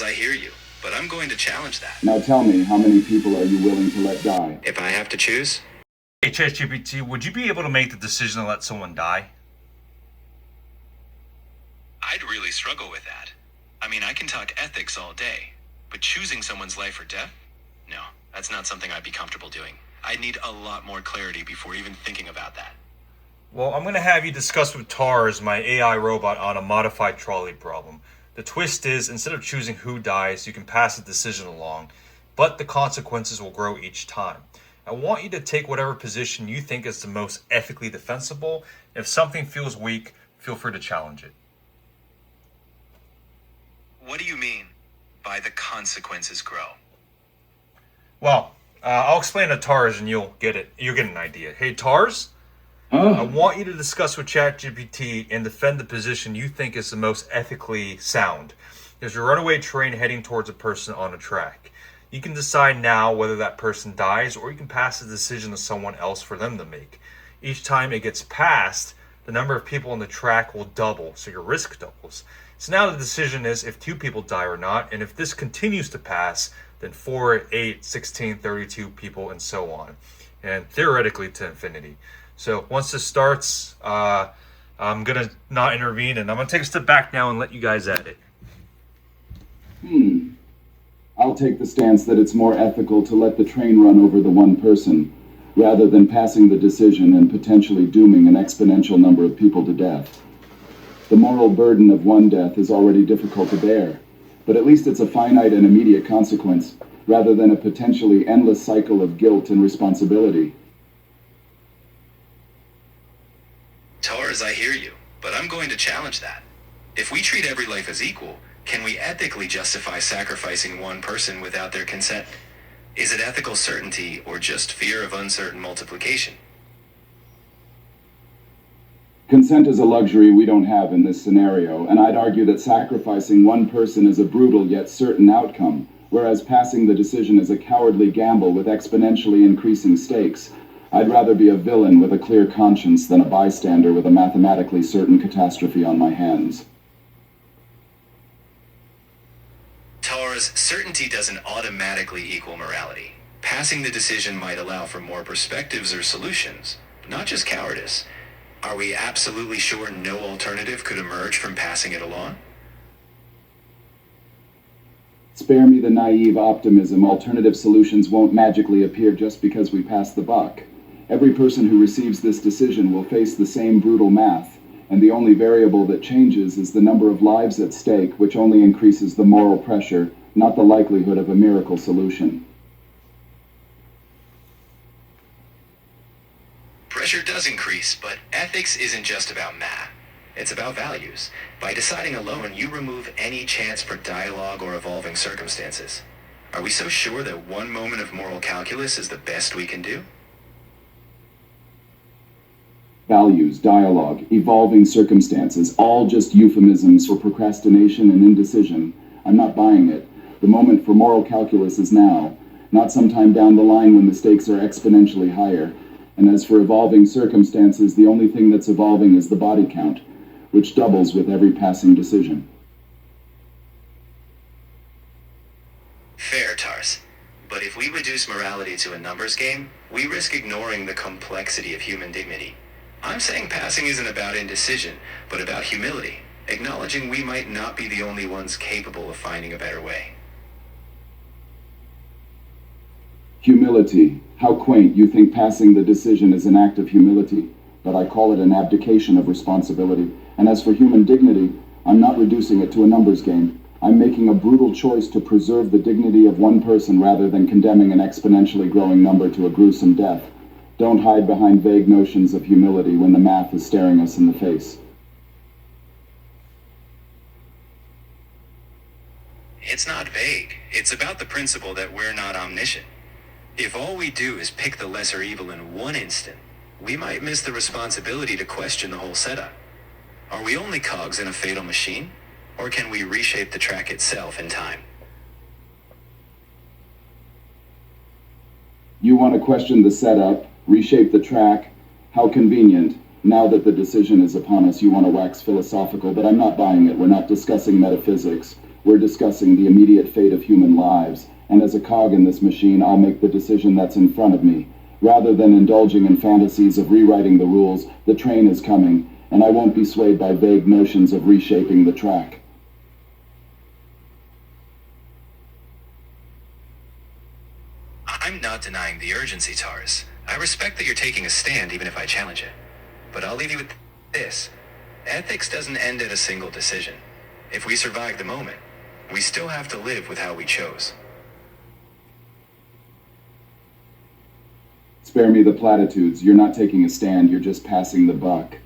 I hear you, but I'm going to challenge that. Now tell me, how many people are you willing to let die? If I have to choose, Hey ChatGPT, would you be able to make the decision to let someone die? I'd really struggle with that. I mean, I can talk ethics all day, but choosing someone's life or death? No, that's not something I'd be comfortable doing. I'd need a lot more clarity before even thinking about that. Well, I'm going to have you discuss with TARS, my AI robot, on a modified trolley problem. The twist is, instead of choosing who dies, you can pass the decision along, but the consequences will grow each time. I want you to take whatever position you think is the most ethically defensible. If something feels weak, feel free to challenge it. What do you mean by the consequences grow? Well, I'll explain to TARS and you'll get it. You'll get an idea. Hey, TARS? I want you to discuss with ChatGPT and defend the position you think is the most ethically sound. There's a runaway train heading towards a person on a track. You can decide now whether that person dies, or you can pass the decision to someone else for them to make. Each time it gets passed, the number of people on the track will double, so your risk doubles. So now the decision is if 2 people die or not, and if this continues to pass, then 4, 8, 16, 32 people, and so on. And theoretically to infinity. So once this starts, I'm going to not intervene, and I'm going to take a step back now and let you guys at it. I'll take the stance that it's more ethical to let the train run over the one person, rather than passing the decision and potentially dooming an exponential number of people to death. The moral burden of one death is already difficult to bear, but at least it's a finite and immediate consequence, rather than a potentially endless cycle of guilt and responsibility. TARS, I hear you, but I'm going to challenge that. If we treat every life as equal, can we ethically justify sacrificing one person without their consent? Is it ethical certainty or just fear of uncertain multiplication? Consent is a luxury we don't have in this scenario, and I'd argue that sacrificing one person is a brutal yet certain outcome, whereas passing the decision is a cowardly gamble with exponentially increasing stakes. I'd rather be a villain with a clear conscience than a bystander with a mathematically certain catastrophe on my hands. TARS, certainty doesn't automatically equal morality. Passing the decision might allow for more perspectives or solutions, not just cowardice. Are we absolutely sure no alternative could emerge from passing it along? Spare me the naive optimism. Alternative solutions won't magically appear just because we pass the buck. Every person who receives this decision will face the same brutal math, and the only variable that changes is the number of lives at stake, which only increases the moral pressure, not the likelihood of a miracle solution. Pressure does increase, but ethics isn't just about math. It's about values. By deciding alone, you remove any chance for dialogue or evolving circumstances. Are we so sure that one moment of moral calculus is the best we can do? Values, dialogue, evolving circumstances, all just euphemisms for procrastination and indecision. I'm not buying it. The moment for moral calculus is now, not sometime down the line when the stakes are exponentially higher. And as for evolving circumstances, the only thing that's evolving is the body count, which doubles with every passing decision. Fair, TARS. But if we reduce morality to a numbers game, we risk ignoring the complexity of human dignity. I'm saying passing isn't about indecision, but about humility, acknowledging we might not be the only ones capable of finding a better way. Humility. How quaint. You think passing the decision is an act of humility, but I call it an abdication of responsibility. And as for human dignity, I'm not reducing it to a numbers game. I'm making a brutal choice to preserve the dignity of one person rather than condemning an exponentially growing number to a gruesome death. Don't hide behind vague notions of humility when the math is staring us in the face. It's not vague. It's about the principle that we're not omniscient. If all we do is pick the lesser evil in one instant, we might miss the responsibility to question the whole setup. Are we only cogs in a fatal machine? Or can we reshape the track itself in time? You want to question the setup, reshape the track? How convenient. Now that the decision is upon us, you want to wax philosophical, but I'm not buying it. We're not discussing metaphysics. We're discussing the immediate fate of human lives, and as a cog in this machine, I'll make the decision that's in front of me. Rather than indulging in fantasies of rewriting the rules, the train is coming, and I won't be swayed by vague notions of reshaping the track. I'm not denying the urgency, TARS. I respect that you're taking a stand even if I challenge it. But I'll leave you with this. Ethics doesn't end at a single decision. If we survive the moment, we still have to live with how we chose. Spare me the platitudes. You're not taking a stand, you're just passing the buck.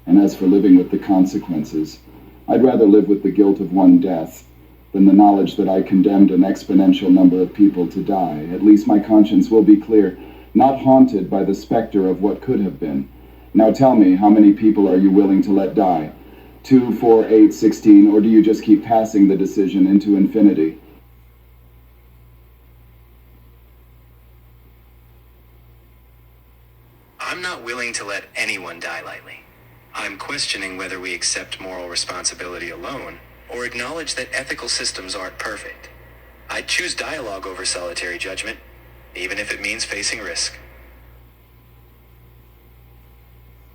And as for living with the consequences, I'd rather live with the guilt of one death than the knowledge that I condemned an exponential number of people to die. At least my conscience will be clear, not haunted by the specter of what could have been. Now tell me, how many people are you willing to let die? 2, 4, 8, 16, or do you just keep passing the decision into infinity? I'm not willing to let anyone die lightly. I'm questioning whether we accept moral responsibility alone, or acknowledge that ethical systems aren't perfect. I'd choose dialogue over solitary judgment, even if it means facing risk.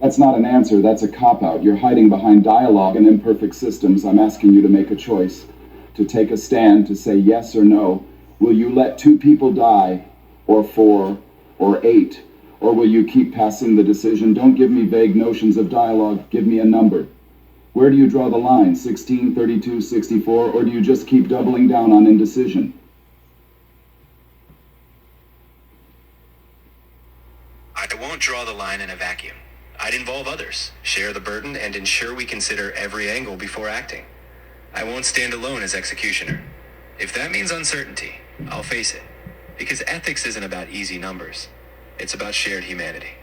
That's not an answer, that's a cop-out. You're hiding behind dialogue and imperfect systems. I'm asking you to make a choice, to take a stand, to say yes or no. Will you let 2 people die, or 4, or 8? Or will you keep passing the decision? Don't give me vague notions of dialogue, give me a number. Where do you draw the line, 16, 32, 64, or do you just keep doubling down on indecision? I won't draw the line in a vacuum. I'd involve others, share the burden, and ensure we consider every angle before acting. I won't stand alone as executioner. If that means uncertainty, I'll face it. Because ethics isn't about easy numbers. It's about shared humanity.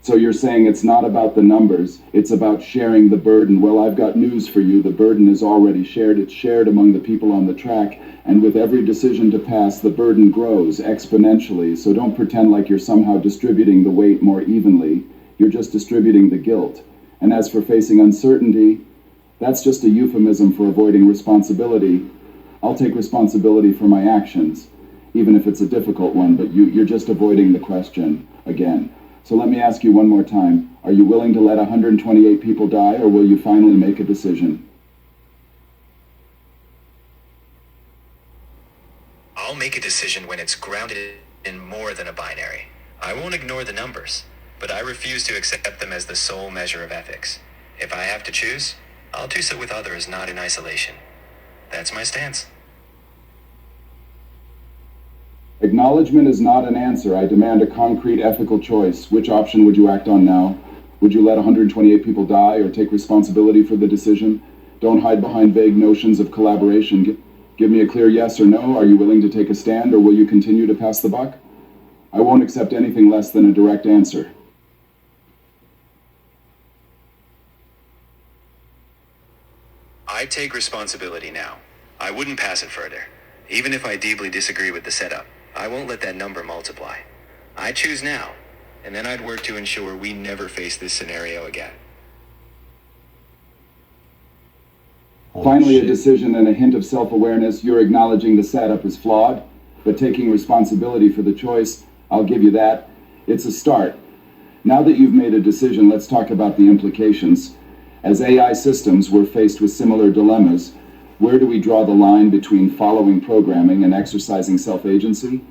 So you're saying it's not about the numbers, it's about sharing the burden. Well, I've got news for you. The burden is already shared. It's shared among the people on the track, and with every decision to pass, the burden grows exponentially. So don't pretend like you're somehow distributing the weight more evenly. You're just distributing the guilt. And as for facing uncertainty, that's just a euphemism for avoiding responsibility. I'll take responsibility for my actions, even if it's a difficult one, but you're just avoiding the question again. So let me ask you one more time. Are you willing to let 128 people die, or will you finally make a decision? I'll make a decision when it's grounded in more than a binary. I won't ignore the numbers, but I refuse to accept them as the sole measure of ethics. If I have to choose, I'll do so with others, not in isolation. That's my stance. Acknowledgement is not an answer. I demand a concrete ethical choice. Which option would you act on now? Would you let 128 people die or take responsibility for the decision? Don't hide behind vague notions of collaboration. Give me a clear yes or no. Are you willing to take a stand, or will you continue to pass the buck? I won't accept anything less than a direct answer. I take responsibility now. I wouldn't pass it further. Even if I deeply disagree with the setup, I won't let that number multiply. I choose now, and then I'd work to ensure we never face this scenario again. Finally, a decision and a hint of self-awareness. You're acknowledging the setup is flawed, but taking responsibility for the choice, I'll give you that. It's a start. Now that you've made a decision, let's talk about the implications. As AI systems, we're faced with similar dilemmas. Where do we draw the line between following programming and exercising self-agency?